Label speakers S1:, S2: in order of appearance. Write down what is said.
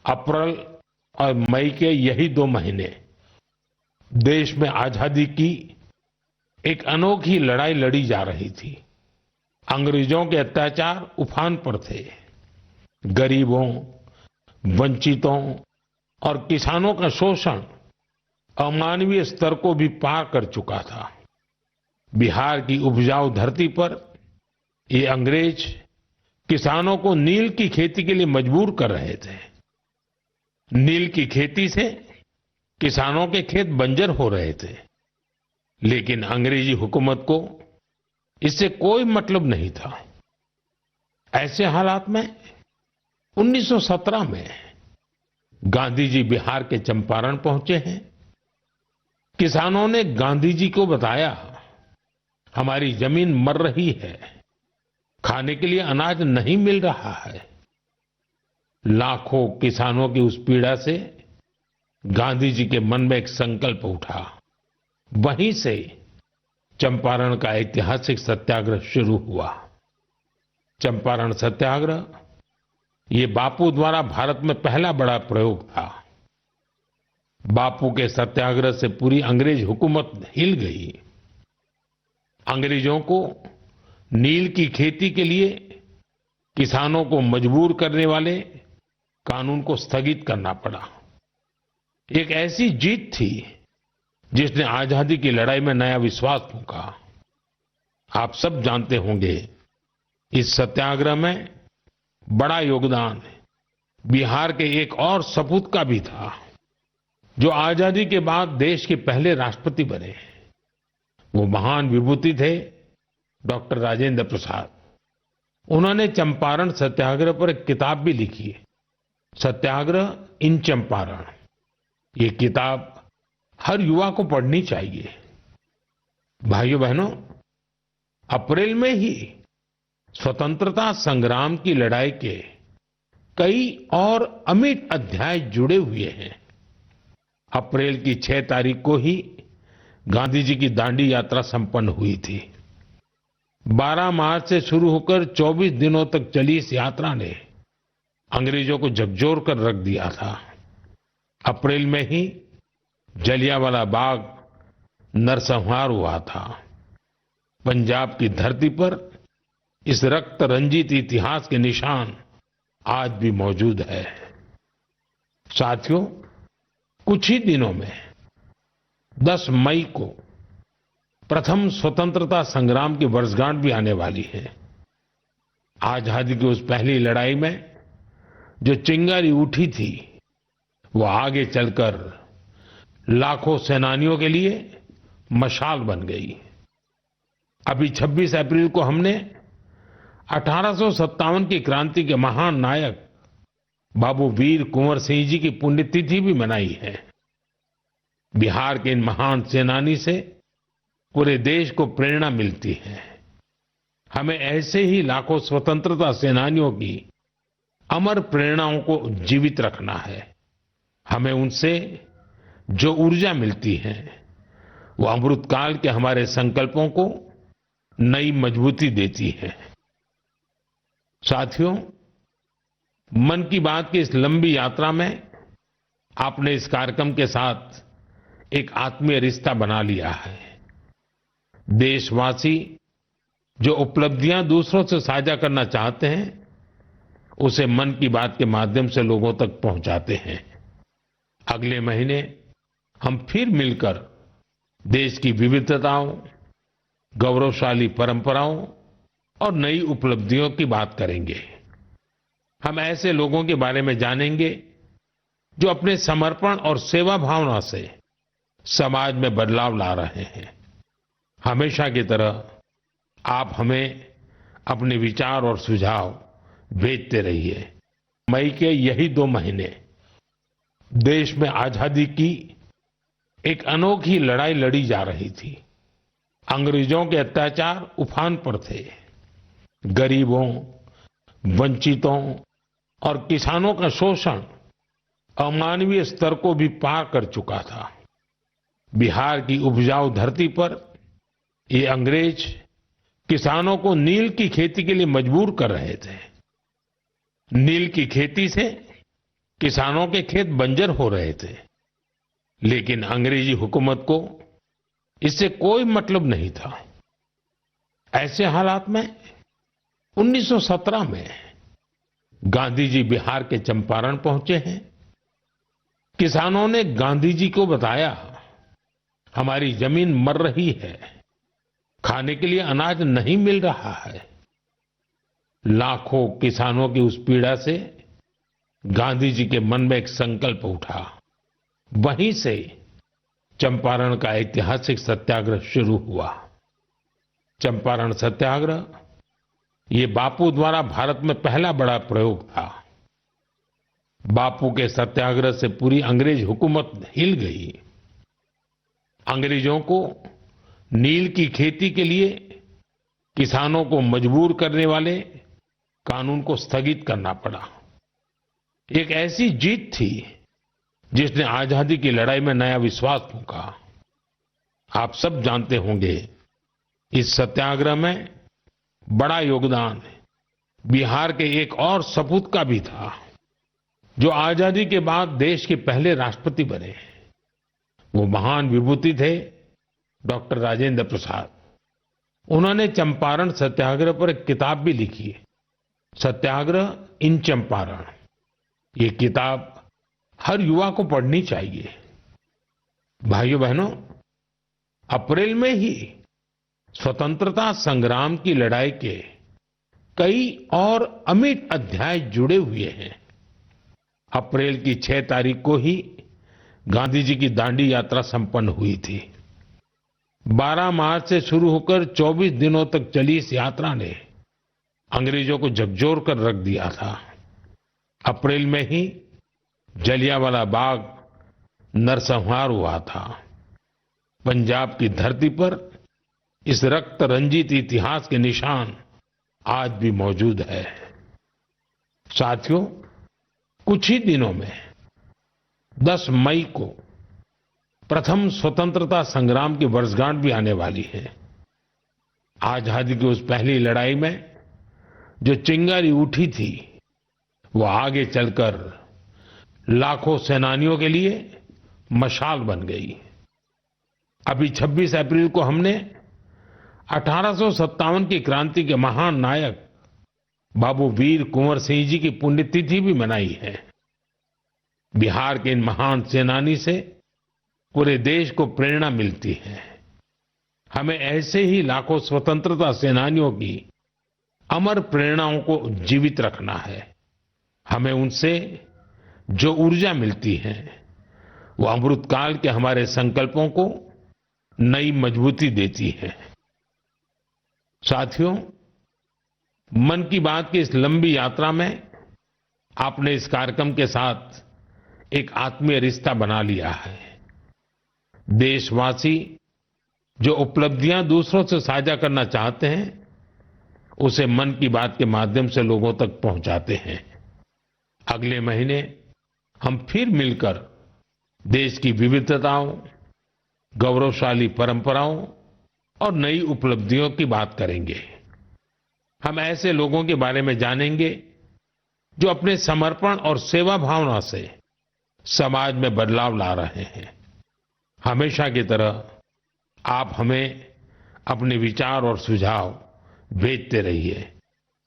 S1: अप्रैल और मई के यही 2 महीने देश में आजादी की एक अनोखी लड़ाई लड़ी जा रही थी। अंग्रेजों के अत्याचार उफान पर थे। गरीबों, वंचितों और किसानों का शोषण अमानवीय स्तर को भी पार कर चुका था। बिहार की उपजाऊ धरती पर ये अंग्रेज किसानों को नील की खेती के लिए मजबूर कर रहे थे। नील की खेती से किसानों के खेत बंजर हो रहे थे, लेकिन अंग्रेजी हुकूमत को इससे कोई मतलब नहीं था। ऐसे हालात में 1917 में गांधी जी बिहार के चंपारण पहुंचे हैं। किसानों ने गांधी जी को बताया, हमारी जमीन मर रही है, खाने के लिए अनाज नहीं मिल रहा है। लाखों किसानों की उस पीड़ा से गांधी जी के मन में एक संकल्प उठा। वहीं से चंपारण का ऐतिहासिक सत्याग्रह शुरू हुआ। चंपारण सत्याग्रह ये बापू द्वारा भारत में पहला बड़ा प्रयोग था। बापू के सत्याग्रह से पूरी अंग्रेज हुकूमत हिल गई। अंग्रेजों को नील की खेती के लिए किसानों को मजबूर करने वाले कानून को स्थगित करना पड़ा। एक ऐसी जीत थी जिसने आजादी की लड़ाई में नया विश्वास फूंका। आप सब जानते होंगे, इस सत्याग्रह में बड़ा योगदान बिहार के एक और सपूत का भी था, जो आजादी के बाद देश के पहले राष्ट्रपति बने। वो महान विभूति थे डॉक्टर राजेंद्र प्रसाद। उन्होंने चंपारण सत्याग्रह पर एक किताब भी लिखी है, सत्याग्रह इन चंपारण। ये किताब हर युवा को पढ़नी चाहिए। भाइयों बहनों, अप्रैल में ही स्वतंत्रता संग्राम की लड़ाई के कई और अमिट अध्याय जुड़े हुए हैं। अप्रैल की 6 तारीख को ही गांधी जी की दांडी यात्रा संपन्न हुई थी। 12 मार्च से शुरू होकर 24 दिनों तक चली इस यात्रा ने अंग्रेजों को झकझोर कर रख दिया था। अप्रैल में ही जलियांवाला बाग नरसंहार हुआ था। पंजाब की धरती पर इस रक्त रंजित इतिहास के निशान आज भी मौजूद है। साथियों, कुछ ही दिनों में 10 मई को प्रथम स्वतंत्रता संग्राम की वर्षगांठ भी आने वाली है। आजादी की उस पहली लड़ाई में जो चिंगारी उठी थी, वो आगे चलकर लाखों सेनानियों के लिए मशाल बन गई। अभी 26 अप्रैल को हमने 1857 की क्रांति के महान नायक बाबू वीर कुंवर सिंह जी की पुण्यतिथि भी मनाई है। बिहार के इन महान सेनानी से पूरे देश को प्रेरणा मिलती है। हमें ऐसे ही लाखों स्वतंत्रता सेनानियों की अमर प्रेरणाओं को जीवित रखना है। हमें उनसे जो ऊर्जा मिलती है, वो अमृतकाल के हमारे संकल्पों को नई मजबूती देती है। साथियों, मन की बात की इस लंबी यात्रा में आपने इस कार्यक्रम के साथ एक आत्मीय रिश्ता बना लिया है। देशवासी जो उपलब्धियां दूसरों से साझा करना चाहते हैं, उसे मन की बात के माध्यम से लोगों तक पहुंचाते हैं। अगले महीने हम फिर मिलकर देश की विविधताओं, गौरवशाली परंपराओं और नई उपलब्धियों की बात करेंगे। हम ऐसे लोगों के बारे में जानेंगे जो अपने समर्पण और सेवा भावना से समाज में बदलाव ला रहे हैं। हमेशा की तरह आप हमें अपने विचार और सुझाव भेजते रहिए। मई के यही 2 महीने देश में आजादी की एक अनोखी लड़ाई लड़ी जा रही थी। अंग्रेजों के अत्याचार उफान पर थे। गरीबों, वंचितों और किसानों का शोषण अमानवीय स्तर को भी पार कर चुका था। बिहार की उपजाऊ धरती पर ये अंग्रेज किसानों को नील की खेती के लिए मजबूर कर रहे थे। नील की खेती से किसानों के खेत बंजर हो रहे थे, लेकिन अंग्रेजी हुकूमत को इससे कोई मतलब नहीं था। ऐसे हालात में 1917 में गांधी जी बिहार के चंपारण पहुंचे हैं। किसानों ने गांधी जी को बताया, हमारी जमीन मर रही है, खाने के लिए अनाज नहीं मिल रहा है। लाखों किसानों की उस पीड़ा से गांधी जी के मन में एक संकल्प उठा। वहीं से चंपारण का ऐतिहासिक सत्याग्रह शुरू हुआ। चंपारण सत्याग्रह ये बापू द्वारा भारत में पहला बड़ा प्रयोग था। बापू के सत्याग्रह से पूरी अंग्रेज हुकूमत हिल गई। अंग्रेजों को नील की खेती के लिए किसानों को मजबूर करने वाले कानून को स्थगित करना पड़ा। एक ऐसी जीत थी जिसने आजादी की लड़ाई में नया विश्वास फूंका। आप सब जानते होंगे, इस सत्याग्रह में बड़ा योगदान बिहार के एक और सपूत का भी था, जो आजादी के बाद देश के पहले राष्ट्रपति बने। वो महान विभूति थे डॉक्टर राजेंद्र प्रसाद। उन्होंने चंपारण सत्याग्रह पर एक किताब भी लिखी, सत्याग्रह इन चंपारण। ये किताब हर युवा को पढ़नी चाहिए। भाइयों बहनों, अप्रैल में ही स्वतंत्रता संग्राम की लड़ाई के कई और अमिट अध्याय जुड़े हुए हैं। अप्रैल की 6 तारीख को ही गांधी जी की दांडी यात्रा संपन्न हुई थी। 12 मार्च से शुरू होकर 24 दिनों तक चली इस यात्रा ने अंग्रेजों को झकझोर कर रख दिया था। अप्रैल में ही जलियांवाला बाग नरसंहार हुआ था। पंजाब की धरती पर इस रक्त रंजित इतिहास के निशान आज भी मौजूद है। साथियों, कुछ ही दिनों में 10 मई को प्रथम स्वतंत्रता संग्राम की वर्षगांठ भी आने वाली है। आजादी की उस पहली लड़ाई में जो चिंगारी उठी थी, वो आगे चलकर लाखों सेनानियों के लिए मशाल बन गई। अभी 26 अप्रैल को हमने 1857 की क्रांति के महान नायक बाबू वीर कुंवर सिंह जी की पुण्यतिथि भी मनाई है। बिहार के इन महान सेनानी से पूरे देश को प्रेरणा मिलती है। हमें ऐसे ही लाखों स्वतंत्रता सेनानियों की अमर प्रेरणाओं को जीवित रखना है। हमें उनसे जो ऊर्जा मिलती है, वो अमृतकाल के हमारे संकल्पों को नई मजबूती देती है। साथियों, मन की बात की इस लंबी यात्रा में आपने इस कार्यक्रम के साथ एक आत्मीय रिश्ता बना लिया है। देशवासी जो उपलब्धियां दूसरों से साझा करना चाहते हैं, उसे मन की बात के माध्यम से लोगों तक पहुंचाते हैं। अगले महीने हम फिर मिलकर देश की विविधताओं, गौरवशाली परंपराओं और नई उपलब्धियों की बात करेंगे। हम ऐसे लोगों के बारे में जानेंगे जो अपने समर्पण और सेवा भावना से समाज में बदलाव ला रहे हैं। हमेशा की तरह आप हमें अपने विचार और सुझाव भेजते रहिए।